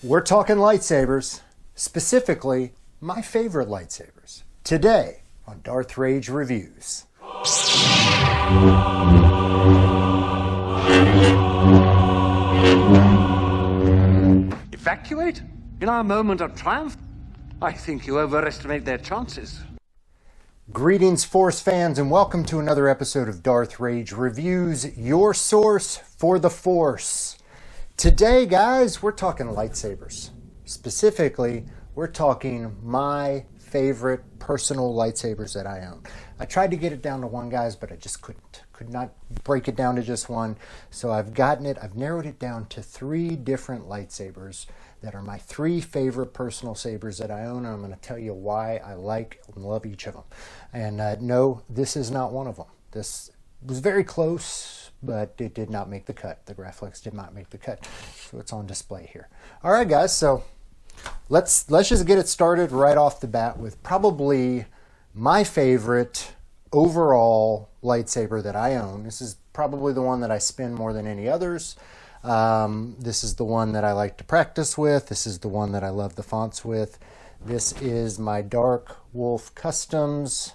We're talking lightsabers, specifically my favorite lightsabers. Today on Darth Rage Reviews. Evacuate? In our moment of triumph? I think you overestimate their chances. Greetings, Force fans, and welcome to another episode of Darth Rage Reviews, your source for the Force. Today, guys, we're talking lightsabers. Specifically, we're talking my favorite personal lightsabers that I own. I tried to get it down to one, guys, but I just couldn't. Could not break it down to just one. So I've narrowed it down to 3 different lightsabers that are my 3 favorite personal sabers that I own. And I'm going to tell you why I like and love each of them. And no, this is not one of them. This was very close, but it did not make the cut. The Graflex did not make the cut. So it's on display here. All right, guys, so let's just get it started right off the bat with probably my favorite overall lightsaber that I own. This is probably the one that I spin more than any others. This is the one that I like to practice with. This is the one that I love the fonts with. This is my Dark Wolf Customs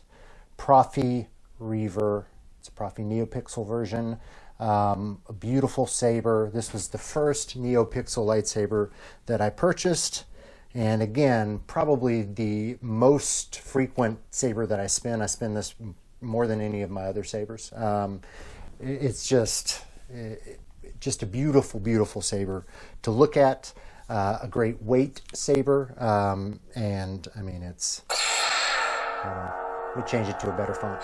Profi Reaver. It's a Profi Neopixel version. A beautiful saber. This was the first Neopixel lightsaber that I purchased. And again, probably the most frequent saber that I spin. I spin this more than any of my other sabers. It's just a beautiful, beautiful saber to look at. A great weight saber. And I mean, it's, let me change it to a better font.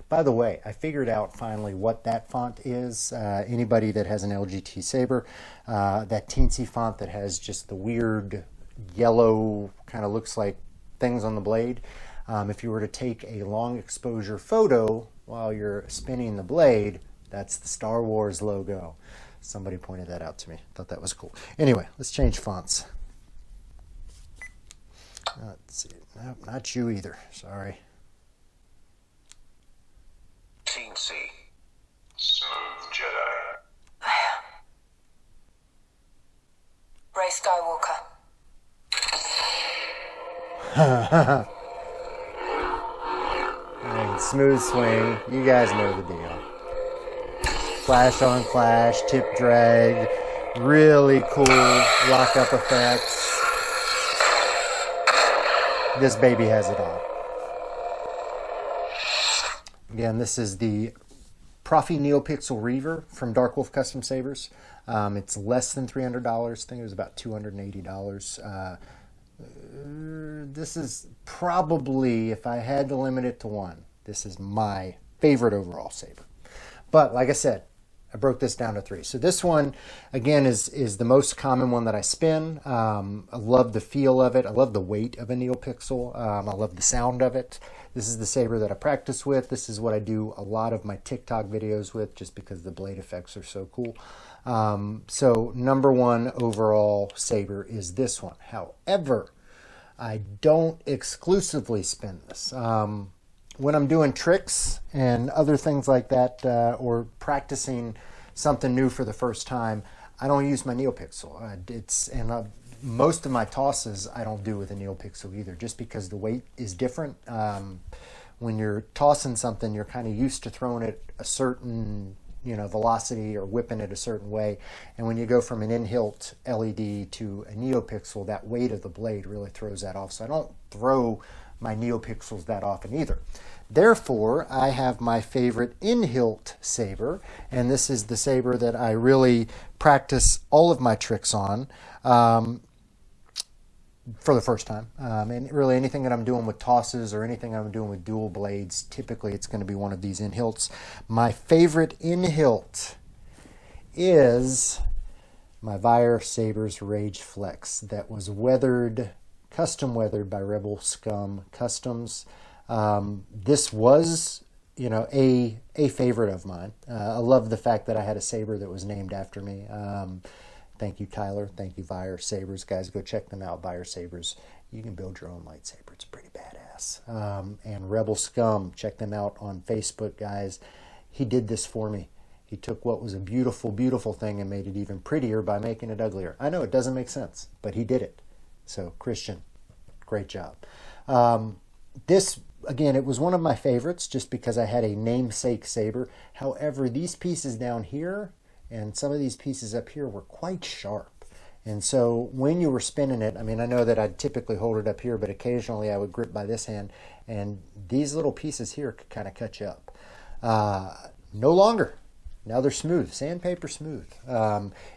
By the way, I figured out finally what that font is. Anybody that has an LGT saber, that teensy font that has just the weird yellow, kind of looks like things on the blade. If you were to take a long exposure photo while you're spinning the blade, that's the Star Wars logo. Somebody pointed that out to me. Thought that was cool. Anyway, let's change fonts. Let's see. Nope, not you either. Sorry. Teensy. Smooth Jedi. Ray Skywalker. And smooth swing. You guys know the deal. Flash on flash, tip drag, really cool lock-up effects. This baby has it all. Again, this is the Profi Neopixel Reaver from Dark Wolf Custom Sabers. It's less than $300. I think it was about $280. This is probably, if I had to limit it to one, this is my favorite overall saber. But like I said, I broke this down to 3. So this one, again, is the most common one that I spin. I love the feel of it. I love the weight of a Neopixel. I love the sound of it. This is the saber that I practice with. This is what I do a lot of my TikTok videos with, just because the blade effects are so cool. So number 1 overall saber is this one. However, I don't exclusively spin this. When I'm doing tricks and other things like that, or practicing something new for the first time, I don't use my Neopixel. Most of my tosses I don't do with a Neopixel either, just because the weight is different. When you're tossing something, you're kind of used to throwing it a certain velocity or whipping it a certain way. And when you go from an in-hilt LED to a Neopixel, that weight of the blade really throws that off. So I don't throw my Neopixels that often either. Therefore, I have my favorite in-hilt saber, and this is the saber that I really practice all of my tricks on for the first time. And really anything that I'm doing with tosses or anything I'm doing with dual blades, typically it's going to be one of these in-hilts. My favorite in-hilt is my Vire Sabers Rage Flex that was custom weathered by Rebel Scum Customs. This was, a favorite of mine. I love the fact that I had a saber that was named after me. Thank you, Tyler. Thank you, Vire Sabers. Guys, go check them out, Vire Sabers. You can build your own lightsaber. It's pretty badass. And Rebel Scum, check them out on Facebook, guys. He did this for me. He took what was a beautiful, beautiful thing and made it even prettier by making it uglier. I know it doesn't make sense, but he did it. So, Christian, great job. This, again, it was one of my favorites just because I had a namesake saber. However, these pieces down here and some of these pieces up here were quite sharp. And so when you were spinning it, I mean, I know that I'd typically hold it up here, but occasionally I would grip by this hand, and these little pieces here could kind of cut you up. No longer. Now they're smooth, sandpaper smooth.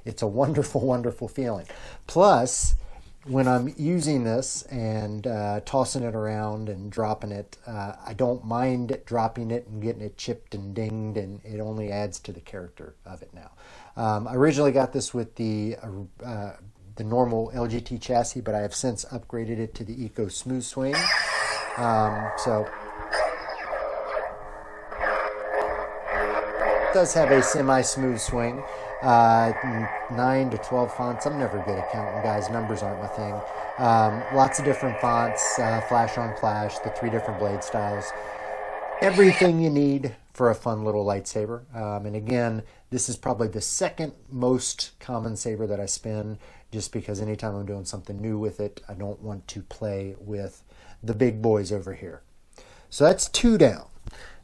It's a wonderful, wonderful feeling. Plus, when I'm using this and tossing it around and dropping it, I don't mind dropping it and getting it chipped and dinged, and it only adds to the character of it now. I originally got this with the normal LGT chassis, but I have since upgraded it to the Eco Smooth Swing. So it does have a semi-smooth swing. 9 to 12 fonts. I'm never good at counting, guys. Numbers aren't my thing. Lots of different fonts, flash on clash, the 3 different blade styles. Everything you need for a fun little lightsaber. And again, this is probably the second most common saber that I spin, just because anytime I'm doing something new with it, I don't want to play with the big boys over here. So that's 2 down.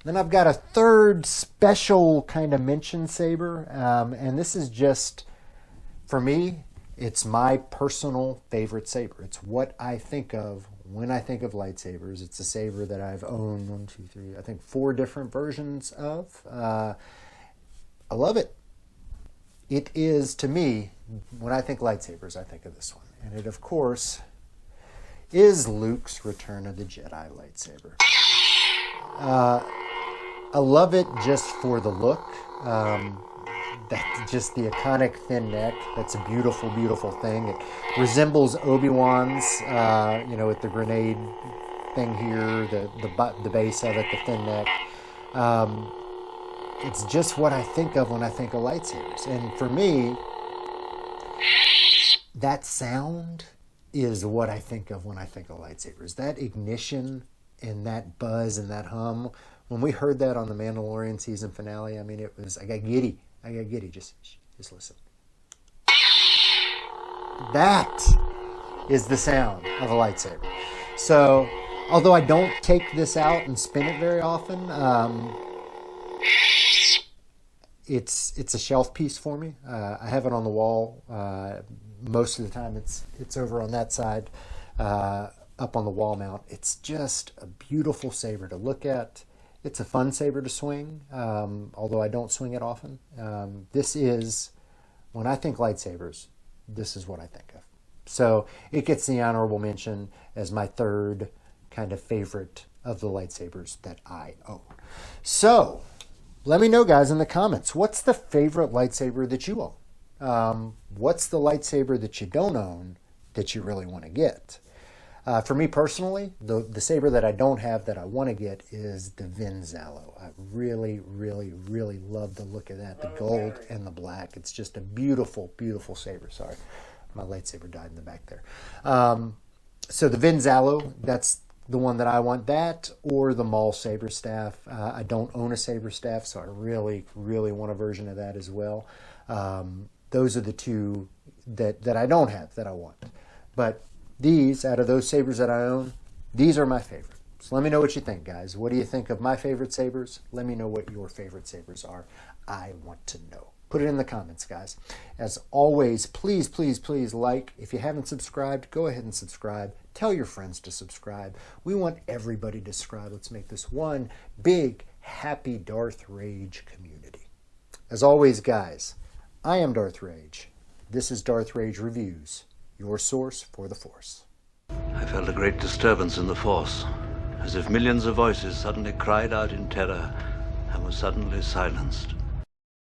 Then I've got a third special kind of mention saber, and this is just, for me, it's my personal favorite saber. It's what I think of when I think of lightsabers. It's a saber that I've owned 1, 2, 3, I think 4 different versions of. I love it. It is, to me, when I think lightsabers, I think of this one. And it, of course, is Luke's Return of the Jedi lightsaber. I love it just for the look. Just the iconic thin neck. That's a beautiful, beautiful thing. It resembles Obi-Wan's, with the grenade thing here, the base of it, the thin neck. It's just what I think of when I think of lightsabers. And for me, that sound is what I think of when I think of lightsabers. That ignition and that buzz and that hum. When we heard that on the Mandalorian season finale, I mean, it was, I got giddy. Just listen. That is the sound of a lightsaber. So, although I don't take this out and spin it very often, it's a shelf piece for me. I have it on the wall. Most of the time it's over on that side, up on the wall mount. It's just a beautiful saber to look at. It's a fun saber to swing, although I don't swing it often. This is, when I think lightsabers, this is what I think of. So it gets the honorable mention as my third kind of favorite of the lightsabers that I own. So let me know, guys, in the comments, what's the favorite lightsaber that you own? What's the lightsaber that you don't own that you really want to get? For me personally, the saber that I don't have that I want to get is the Vinzalo. I really, really, really love the look of that, the gold and the black. It's just a beautiful, beautiful saber. Sorry, my lightsaber died in the back there. So the Vinzalo, that's the one that I want. That or the Maul saber staff. I don't own a saber staff, so I really, really want a version of that as well. Those are the two that I don't have that I want. But these, out of those sabers that I own, these are my favorite. So let me know what you think, guys. What do you think of my favorite sabers? Let me know what your favorite sabers are. I want to know. Put it in the comments, guys. As always, please, please, please like. If you haven't subscribed, go ahead and subscribe. Tell your friends to subscribe. We want everybody to subscribe. Let's make this one big, happy Darth Rage community. As always, guys, I am Darth Rage. This is Darth Rage Reviews, your source for the Force. I felt a great disturbance in the Force, as if millions of voices suddenly cried out in terror and were suddenly silenced.